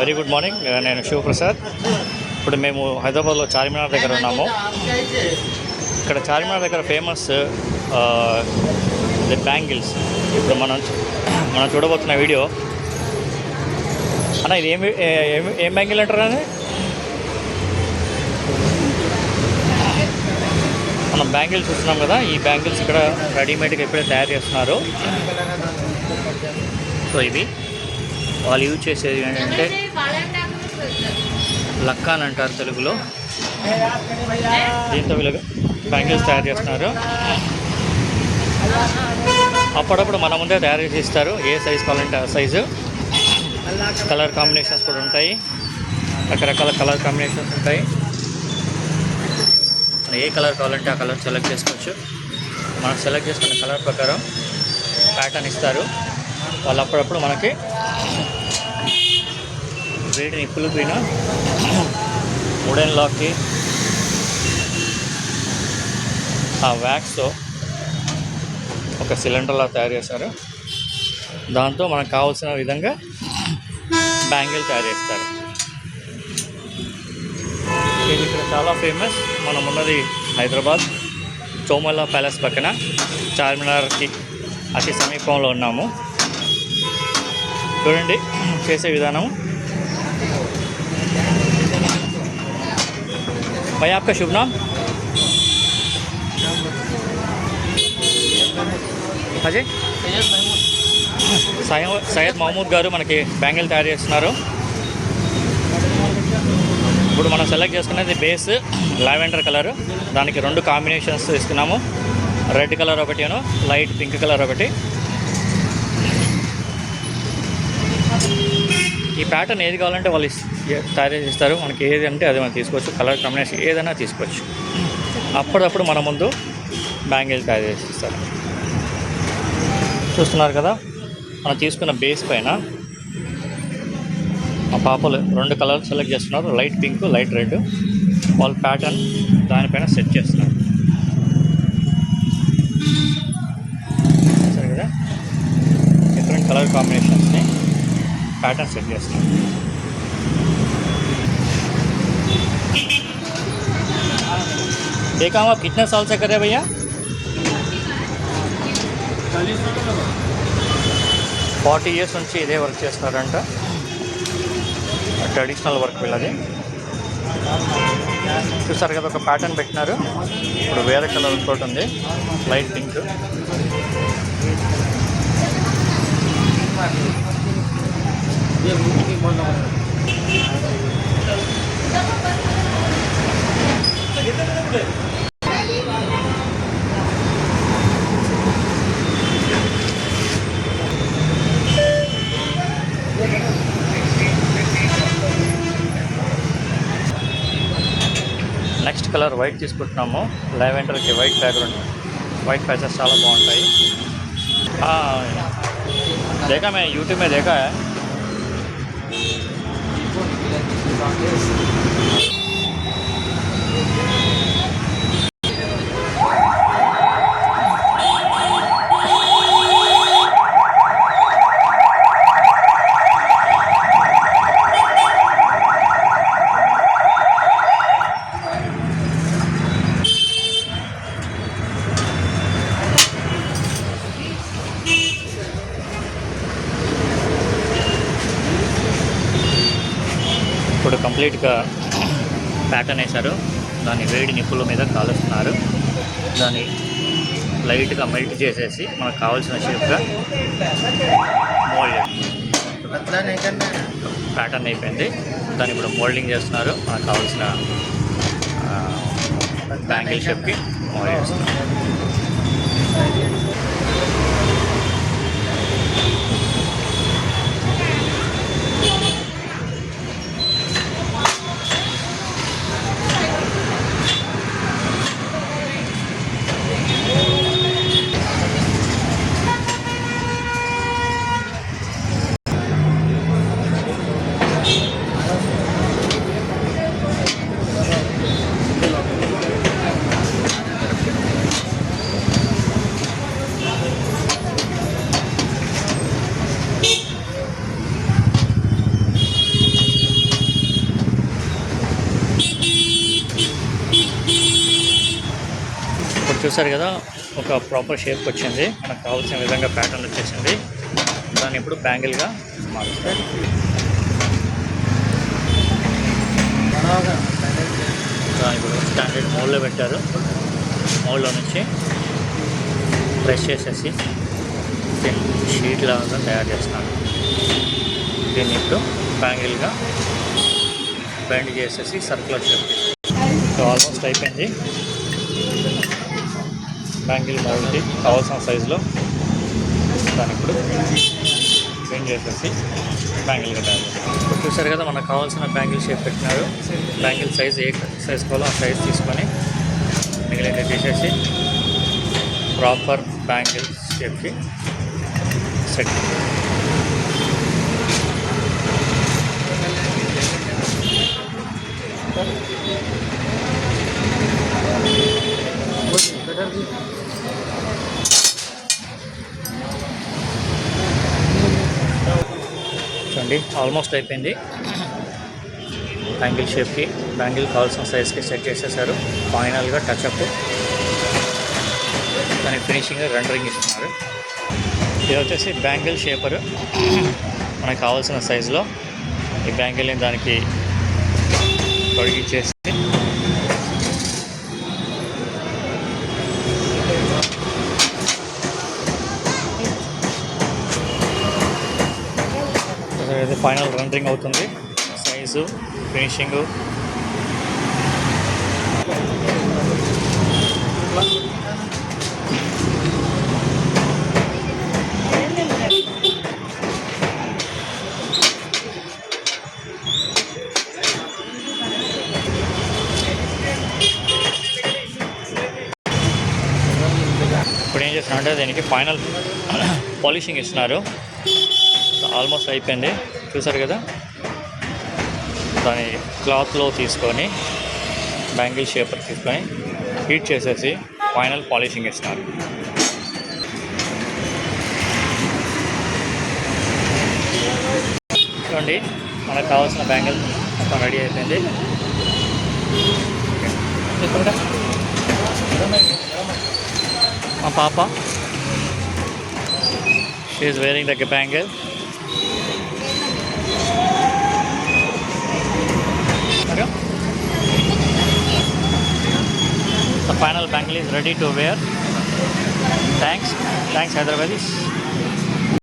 Very good morning. నేను శివప్రసాద్. ఇప్పుడు మేము హైదరాబాద్లో చార్మినార్ దగ్గర ఉన్నాము. ఇక్కడ చార్మినార్ దగ్గర ఫేమస్ ది బ్యాంగిల్స్. ఇప్పుడు మనం చూడబోతున్న వీడియో అన్న, ఇది ఏం బ్యాంగిల్ అంటారా? మనం బ్యాంగిల్స్ చూస్తున్నాం కదా, ఈ బ్యాంగిల్స్ ఇక్కడ రెడీమేడ్గా ఇప్పుడే తయారు చేస్తున్నారు. సో ఇవి వాళ్ళు యూజ్ చేసేది ఏంటంటే లక్కా అని అంటారు తెలుగులో. దీంతో వీళ్ళు బ్యాంగిల్స్ తయారు చేస్తున్నారు. అప్పుడప్పుడు మన ముందే తయారు చేసి ఇస్తారు. ఏ సైజు కావాలంటే ఆ సైజు. కలర్ కాంబినేషన్స్ కూడా ఉంటాయి, రకరకాల కలర్ కాంబినేషన్స్ ఉంటాయి. ఏ కలర్ కావాలంటే ఆ కలర్ సెలెక్ట్ చేసుకోవచ్చు. మనం సెలెక్ట్ చేసుకున్న కలర్ ప్రకారం ప్యాటర్న్ ఇస్తారు వాళ్ళు. అప్పుడప్పుడు మనకి వేడి నిప్పులు పైన వుడెన్ లాక్కి ఆ వ్యాక్స్తో ఒక సిలిండర్లా తయారు చేస్తారు. దాంతో మనకు కావాల్సిన విధంగా బ్యాంగిల్ తయారు చేస్తారు. ఇది ఇక్కడ చాలా ఫేమస్. మనం ఉన్నది హైదరాబాద్ చౌమల్లా ప్యాలెస్ పక్కన చార్మినార్కి అతి సమీపంలో ఉన్నాము. చూడండి చేసే విధానం. భయ్యా आपका शुभ नाम? అజయ్ సయ్యద్ మహమూద్ గారు మనకి బ్యాంగిల్ తయారు చేస్తున్నారు. ఇప్పుడు మనం సెలెక్ట్ చేసుకునేది బేస్ లావెండర్ కలర్. దానికి 2 కాంబినేషన్స్ ఇస్తున్నాము. రెడ్ కలర్ ఒకటిను, లైట్ పింక్ కలర్ ఒకటి. ఈ ప్యాటర్న్ ఏది కావాలంటే వాళ్ళు తయారు చేస్తారు. మనకి ఏది అంటే అది మనం తీసుకోవచ్చు. కలర్ కాంబినేషన్ ఏదైనా తీసుకోవచ్చు. అప్పుడప్పుడు మన ముందు బ్యాంగిల్ తయారు చేసి ఇస్తారు. చూస్తున్నారు కదా, మనం తీసుకున్న బేస్ పైన మా పాపలు 2 కలర్స్ సెలెక్ట్ చేస్తున్నారు. Light pink, light red. వాళ్ళు ప్యాటర్న్ దానిపైన సెట్ చేస్తున్నారు. సరే కదా, డిఫరెంట్ కలర్ కాంబినేషన్స్ని ప్యాటర్న్ సెట్ చేస్తున్నారు. ये काम आप कितने साल से कर रहे हैं भैया? 40 years నుంచి ఇదే వర్క్ చేస్తున్నారంట. ట్రెడిషనల్ వర్క్ వీళ్ళది. చూస్తారు కదా, ఒక ప్యాటర్న్ పెట్టినారు. ఇప్పుడు వేరే కలర్ తోటి ఉంది, light pink. Next colour white తీసుకుంటున్నాము. లావెండర్కి వైట్ బ్యాక్గ్రౌండ్, వైట్ ప్యాచెస్ చాలా బాగుంటాయి. देखा मैं यूट्यूब में देखा है. ఇప్పుడు కంప్లీట్గా ప్యాటర్న్ వేశారు. దాన్ని వేడి నిప్పుల మీద కాలుస్తున్నారు. దాన్ని లైట్గా మెల్ట్ చేసేసి మనకు కావాల్సిన షేప్గా మోల్డ్ ప్యాటర్న్ అయిపోయింది. దాన్ని ఇప్పుడు మోల్డింగ్ చేస్తున్నారు. మనకు కావాల్సిన బ్యాంగిల్ షేప్కి మోల్డ్ చేస్తున్నారు. చూసారు కదా, ఒక ప్రాపర్ షేప్కి వచ్చింది. మనకు కావాల్సిన విధంగా ప్యాటర్న్ వచ్చేసింది. దాన్ని ఇప్పుడు బ్యాంగిల్గా మారుస్తారు. దాన్ని ఇప్పుడు స్టాండర్డ్ మోల్డ్లో పెట్టారు. మోల్డ్లో నుంచి ప్రెస్ చేసేసి షీట్ లాగా తయారు చేస్తున్నారు. దీన్ని ఇప్పుడు బ్యాంగిల్గా బెండ్ చేసేసి సర్కులర్ షేప్. సో ఆల్మోస్ట్ అయిపోయింది. బ్యాంగిల్ మోల్డ్కి కావాల్సిన సైజులో దాన్ని ఇప్పుడు బెండ్ చేసేసి బ్యాంగిల్గా తయారు చేస్తారు. ఇప్పుడు చూసారు కదా, మనకు కావాల్సిన బ్యాంగిల్ షేప్ పెట్టినారు. బ్యాంగిల్ సైజ్ ఏ సైజ్ కావాలో ఆ సైజ్ తీసుకొని మిగిలిన తీసేసి ప్రాపర్ బ్యాంగిల్ షేప్కి సెట్. చూడండి, ఆల్మోస్ట్ అయిపోయింది. బ్యాంగిల్ షేప్కి బ్యాంగిల్ కావాల్సిన సైజ్కి సెట్ చేసేసారు. ఫైనల్గా టచ్అప్ దానికి ఫినిషింగ్ రెండరింగ్ ఇస్తున్నారు. ఇది వచ్చేసి బ్యాంగిల్ షేపర్. మనకు కావాల్సిన సైజులో ఈ బ్యాంగిల్ని దానికి తొడిగిచ్చేసి ఫైనల్ రెండరింగ్ అవుతుంది. సైజు, ఫినిషింగు ఇప్పుడు ఏం చేస్తున్నారంటే దీనికి ఫైనల్ పాలిషింగ్ ఇస్తున్నారు. ఆల్మోస్ట్ అయిపోయింది. చూసారు కదా, దాని క్లాత్లో తీసుకొని బ్యాంగిల్ షేపర్ తీసుకొని హీట్ చేసేసి ఫైనల్ పాలిషింగ్ ఇస్తున్నారు. చూడండి, మనకు కావాల్సిన బ్యాంగిల్ మొత్తం రెడీ అయిపోయింది. మా పాప, she is wearing the bangle. The final bangle is ready to wear. Thanks Hyderabadis.